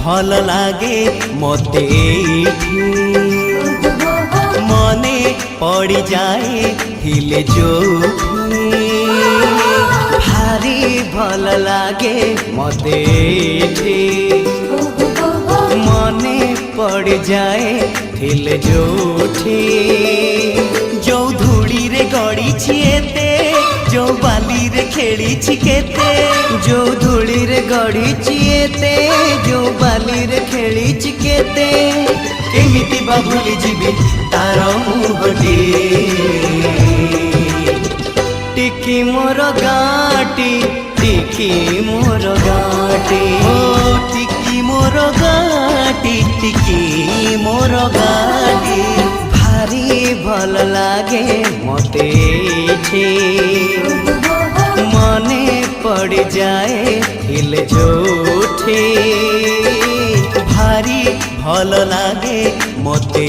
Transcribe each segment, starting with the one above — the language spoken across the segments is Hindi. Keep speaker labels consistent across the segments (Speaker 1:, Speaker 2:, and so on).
Speaker 1: भल लागे मते मने पड़ी जाए हिले जो भारी भल लागे मते मने पड़ी जाए हिले जोठी जो धूड़ी रे गड़ी छिएते जो बाली रे खेली छिकेते जो धूड़ी रे गड़ी छिएते जो बाली रे खेली छिकेते केमिति बा भूली जीवी तार मुहटी टिकी मोर गाटी टिकी मोर गाटी ओ टिकी मोर गाटी टिकी मोर गाटी भारी भल लागे मते मने पड़ जाए हिल जोठे भारी भल लागे मते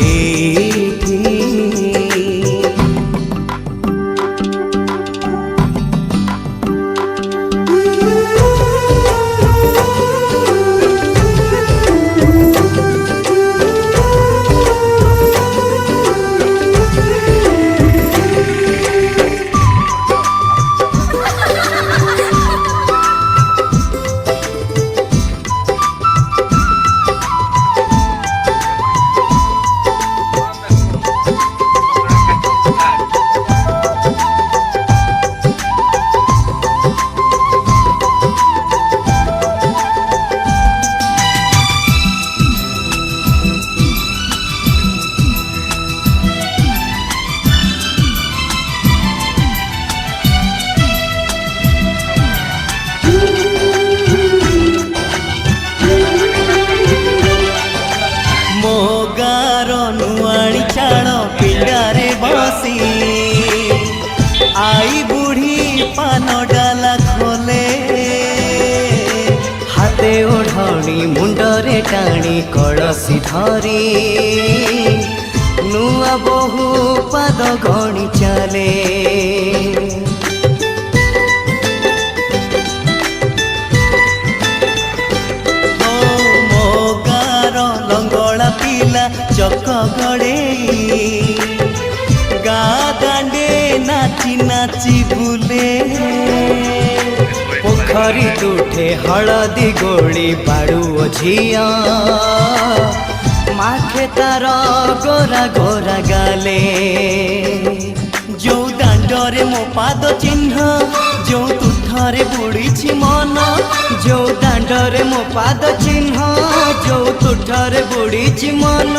Speaker 1: पिंडारे बसी आई बुढ़ी पान डाला खोले हाथे ओढ़णी मुंडरे टाणी कलसी धरी नुआ बहु पाद गणी चले लंगड़ा पिला चक गड़े गा दांडे नाची नाची बुले पोखरी तुठे हलदी गोली बाड़ू झिया माखे तार गोरा गोरा गाले जो दांडरे मो पाद चिन्ह जो तुठरे बुड़ी मन जो दांडरे मो पाद चिन्ह जो तुठरे बुड़ी मन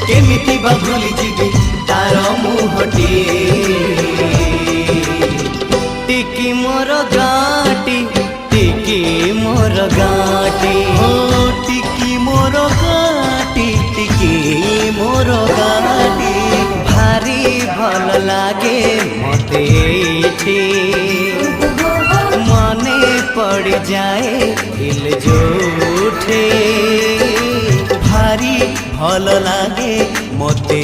Speaker 1: केमिति बा भूली जीवी तार मुहटी टिकी मोर गाटी टिकी मोर गाटी ओ टिकी मोर गाटी टिकी मोर गाटी भारी भल लागे मते मने पड़ जाए हिल जोठे भारी भल लागे मते।